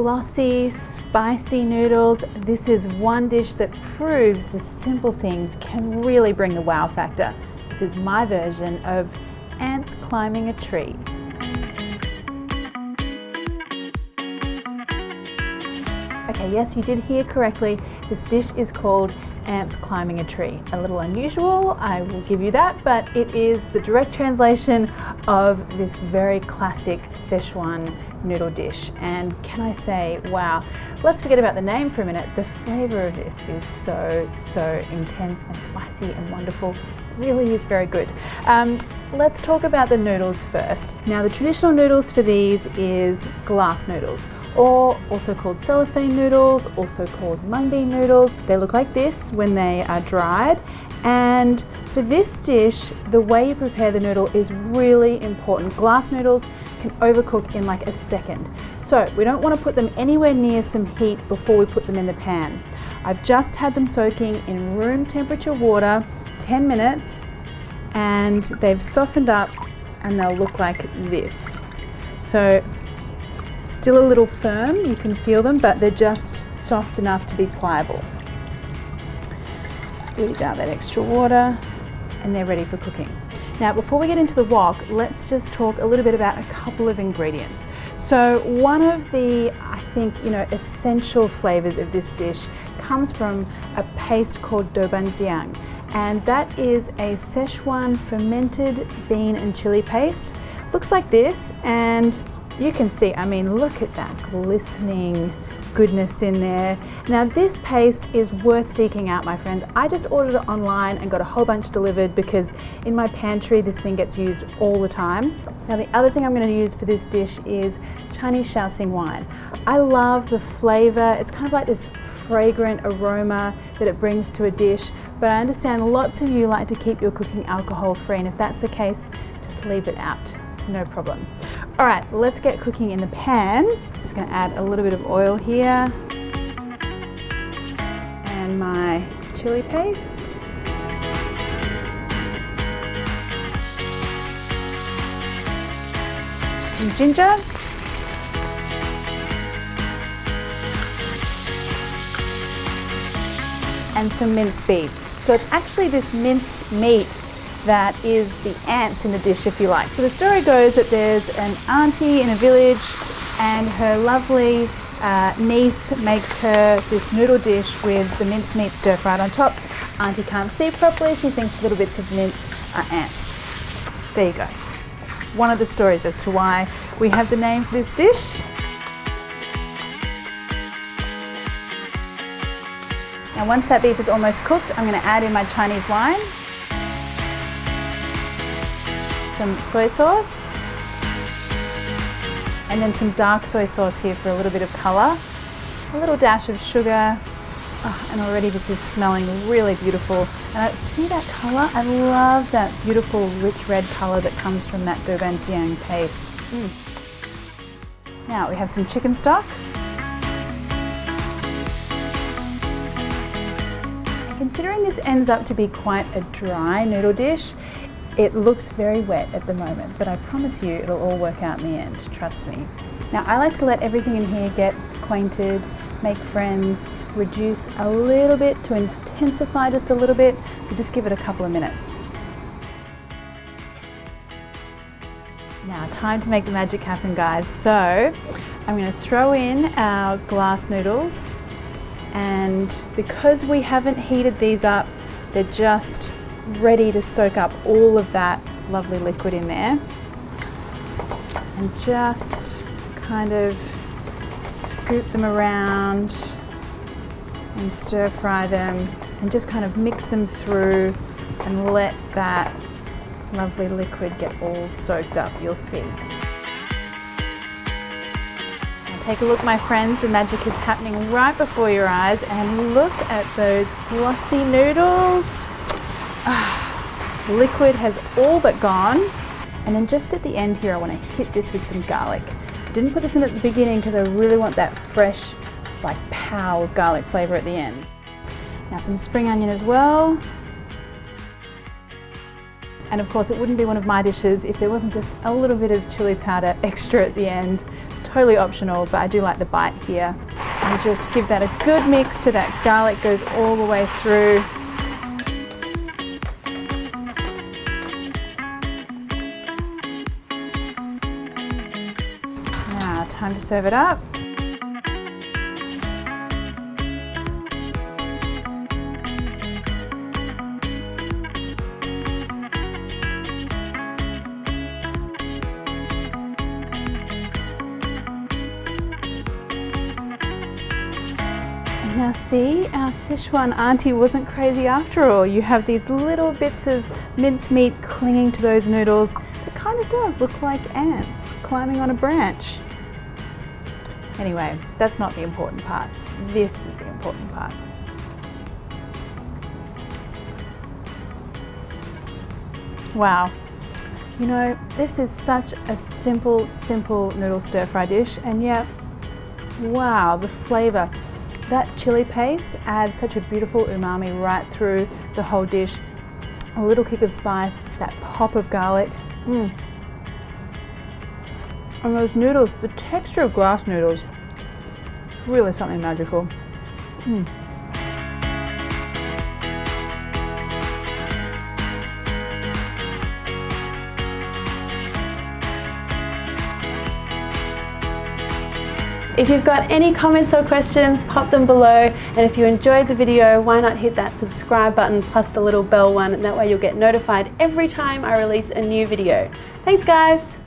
glossy, spicy noodles. This is one dish that proves the simple things can really bring the wow factor. This is my version of ants climbing a tree. Okay, yes, you did hear correctly. This dish is called ants climbing a tree. A little unusual, I will give you that, but it is the direct translation of this very classic Szechuan noodle dish. And can I say, wow, let's forget about the name for a minute. The flavor of this is so intense and spicy and wonderful. It really is very good. Let's talk about the noodles first. Now, the traditional noodles for these is glass noodles, or also called cellophane noodles, also called mung bean noodles. They look like this when they are dried. And for this dish, the way you prepare the noodle is really important. Glass noodles can overcook in like a second. So we don't want to put them anywhere near some heat before we put them in the pan. I've just had them soaking in room temperature water 10 minutes, and they've softened up and they'll look like this. So still a little firm, you can feel them, but they're just soft enough to be pliable. Squeeze out that extra water and they're ready for cooking. Now, before we get into the wok, let's just talk a little bit about a couple of ingredients. So one of the, I think, essential flavors of this dish comes from a paste called doubanjiang. And that is a Szechuan fermented bean and chili paste. Looks like this, and you can see, I mean, look at that glistening goodness in there. Now, this paste is worth seeking out, my friends. I just ordered it online and got a whole bunch delivered because in my pantry this thing gets used all the time. Now, the other thing I'm going to use for this dish is Chinese Shaoxing wine. I love the flavor. It's kind of like this fragrant aroma that it brings to a dish, but I understand lots of you like to keep your cooking alcohol free, and if that's the case, just leave it out. It's no problem. All right, let's get cooking in the pan. I'm just going to add a little bit of oil here and my chili paste. Some ginger. And some minced beef. So it's actually this minced meat that is the ants in the dish, if you like. So the story goes that there's an auntie in a village and her lovely niece makes her this noodle dish with the minced meat stir-fried on top. Auntie can't see properly, she thinks little bits of mince are ants. There you go. One of the stories as to why we have the name for this dish. Now, once that beef is almost cooked, I'm going to add in my Chinese wine, some soy sauce, and then some dark soy sauce here for a little bit of color, a little dash of sugar, and already this is smelling really beautiful. And I see that color? I love that beautiful rich red color that comes from that doubanjiang paste. Now we have some chicken stock. Considering this ends up to be quite a dry noodle dish, it looks very wet at the moment, but I promise you it'll all work out in the end, trust me. Now, I like to let everything in here get acquainted, make friends, reduce a little bit to intensify just a little bit, so just give it a couple of minutes. Now, time to make the magic happen, guys. So, I'm going to throw in our glass noodles. And because we haven't heated these up, they're just ready to soak up all of that lovely liquid in there. And just kind of scoop them around and stir fry them and just kind of mix them through and let that lovely liquid get all soaked up, you'll see. Take a look, my friends, the magic is happening right before your eyes, and look at those glossy noodles. Liquid has all but gone. And then just at the end here, I want to hit this with some garlic. I didn't put this in at the beginning because I really want that fresh, like pow of garlic flavor at the end. Now some spring onion as well. And of course, it wouldn't be one of my dishes if there wasn't just a little bit of chili powder extra at the end. totally optional, but I do like the bite here. And just give that a good mix so that garlic goes all the way through. Now, time to serve it up. Now see, our Sichuan auntie wasn't crazy after all. You have these little bits of mincemeat clinging to those noodles. It kind of does look like ants climbing on a branch. Anyway, that's not the important part. This is the important part. Wow. You know, this is such a simple noodle stir-fry dish, and yet, wow, the flavor. That chili paste adds such a beautiful umami right through the whole dish. A little kick of spice, that pop of garlic. And those noodles, the texture of glass noodles, it's really something magical. If you've got any comments or questions, pop them below. And if you enjoyed the video, why not hit that subscribe button plus the little bell one, and that way you'll get notified every time I release a new video. Thanks guys.